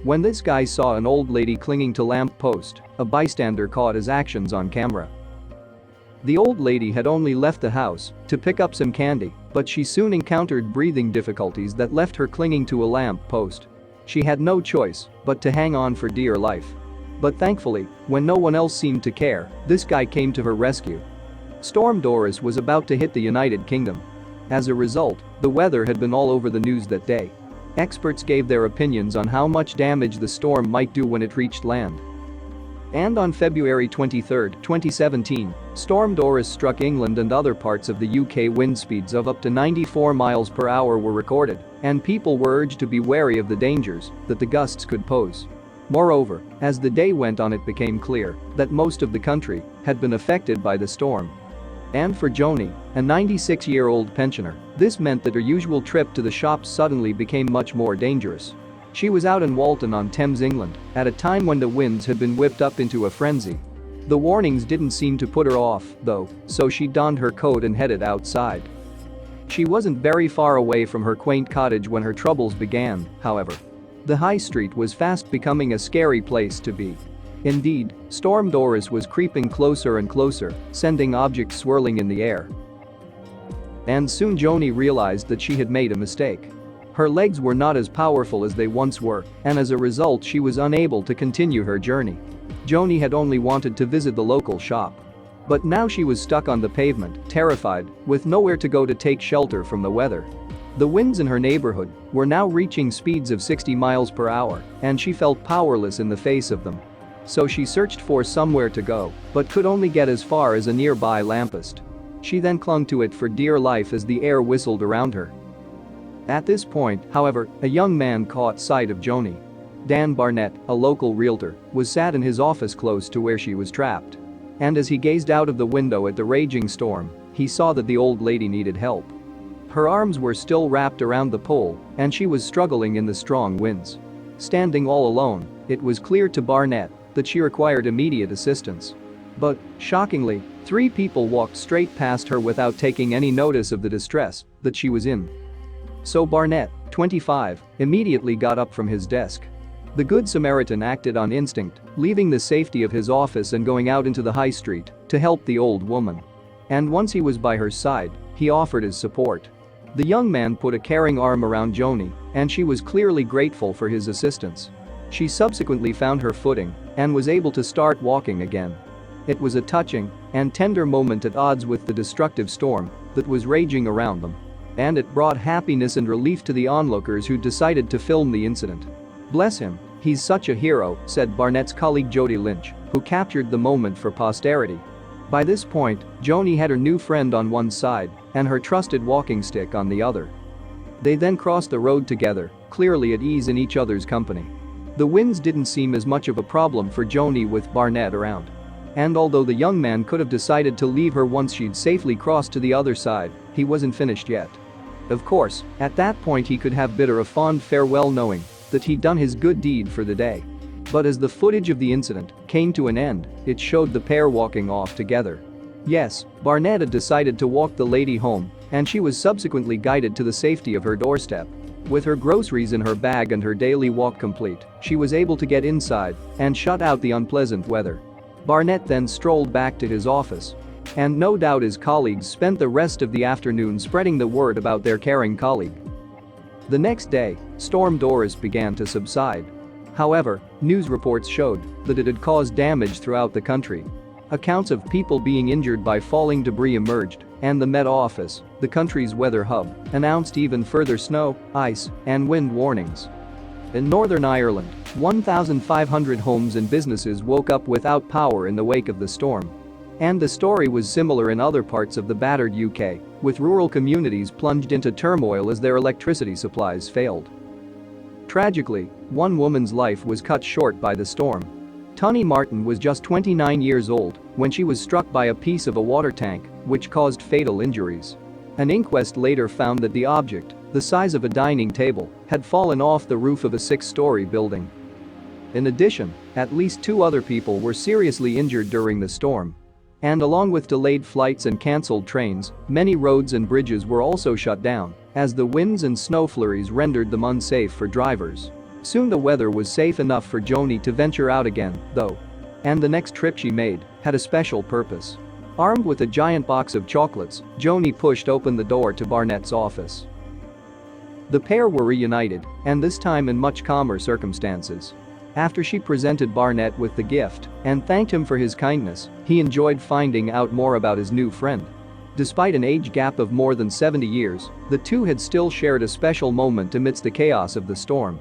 When this guy saw an old lady clinging to lamp post, a bystander caught his actions on camera. The old lady had only left the house to pick up some candy, but she soon encountered breathing difficulties that left her clinging to a lamp post. She had no choice but to hang on for dear life. But thankfully, when no one else seemed to care, this guy came to her rescue. Storm Doris was about to hit the United Kingdom. As a result, the weather had been all over the news that day. Experts gave their opinions on how much damage the storm might do when it reached land. And on February 23, 2017, Storm Doris struck England and other parts of the UK. Wind speeds of up to 94 miles per hour were recorded, and people were urged to be wary of the dangers that the gusts could pose. Moreover, as the day went on, it became clear that most of the country had been affected by the storm. And for Joni, a 96-year-old pensioner, this meant that her usual trip to the shops suddenly became much more dangerous. She was out in Walton-on-Thames, England, at a time when the winds had been whipped up into a frenzy. The warnings didn't seem to put her off, though, so she donned her coat and headed outside. She wasn't very far away from her quaint cottage when her troubles began, however. The high street was fast becoming a scary place to be. Indeed, Storm Doris was creeping closer and closer, sending objects swirling in the air. And soon Joni realized that she had made a mistake. Her legs were not as powerful as they once were, and as a result she was unable to continue her journey. Joni had only wanted to visit the local shop. But now she was stuck on the pavement, terrified, with nowhere to go to take shelter from the weather. The winds in her neighborhood were now reaching speeds of 60 miles per hour, and she felt powerless in the face of them. So she searched for somewhere to go, but could only get as far as a nearby lamppost. She then clung to it for dear life as the air whistled around her. At this point, however, a young man caught sight of Joni. Dan Barnett, a local realtor, was sat in his office close to where she was trapped. And as he gazed out of the window at the raging storm, he saw that the old lady needed help. Her arms were still wrapped around the pole, and she was struggling in the strong winds. Standing all alone, it was clear to Barnett that she required immediate assistance. But, shockingly, 3 people walked straight past her without taking any notice of the distress that she was in. So Barnett, 25, immediately got up from his desk. The Good Samaritan acted on instinct, leaving the safety of his office and going out into the high street to help the old woman. And once he was by her side, he offered his support. The young man put a caring arm around Joni, and she was clearly grateful for his assistance. She subsequently found her footing and was able to start walking again. It was a touching and tender moment at odds with the destructive storm that was raging around them. And it brought happiness and relief to the onlookers who decided to film the incident. "Bless him, he's such a hero," said Barnett's colleague Jody Lynch, who captured the moment for posterity. By this point, Joni had her new friend on one side and her trusted walking stick on the other. They then crossed the road together, clearly at ease in each other's company. The winds didn't seem as much of a problem for Joni with Barnett around. And although the young man could have decided to leave her once she'd safely crossed to the other side, he wasn't finished yet. Of course, at that point he could have bid her a fond farewell knowing that he'd done his good deed for the day. But as the footage of the incident came to an end, it showed the pair walking off together. Yes, Barnett had decided to walk the lady home, and she was subsequently guided to the safety of her doorstep. With her groceries in her bag and her daily walk complete, she was able to get inside and shut out the unpleasant weather. Barnett then strolled back to his office. And no doubt his colleagues spent the rest of the afternoon spreading the word about their caring colleague. The next day, Storm Doris began to subside. However, news reports showed that it had caused damage throughout the country. Accounts of people being injured by falling debris emerged, and the Met Office, the country's weather hub, announced even further snow, ice, and wind warnings. In Northern Ireland, 1,500 homes and businesses woke up without power in the wake of the storm. And the story was similar in other parts of the battered UK, with rural communities plunged into turmoil as their electricity supplies failed. Tragically, one woman's life was cut short by the storm. Tunny Martin was just 29 years old when she was struck by a piece of a water tank, which caused fatal injuries. An inquest later found that the object, the size of a dining table, had fallen off the roof of a 6-story building. In addition, at least 2 other people were seriously injured during the storm. And along with delayed flights and cancelled trains, many roads and bridges were also shut down, as the winds and snow flurries rendered them unsafe for drivers. Soon the weather was safe enough for Joni to venture out again, though. And the next trip she made had a special purpose. Armed with a giant box of chocolates, Joni pushed open the door to Barnett's office. The pair were reunited, and this time in much calmer circumstances. After she presented Barnett with the gift and thanked him for his kindness, he enjoyed finding out more about his new friend. Despite an age gap of more than 70 years, the two had still shared a special moment amidst the chaos of the storm.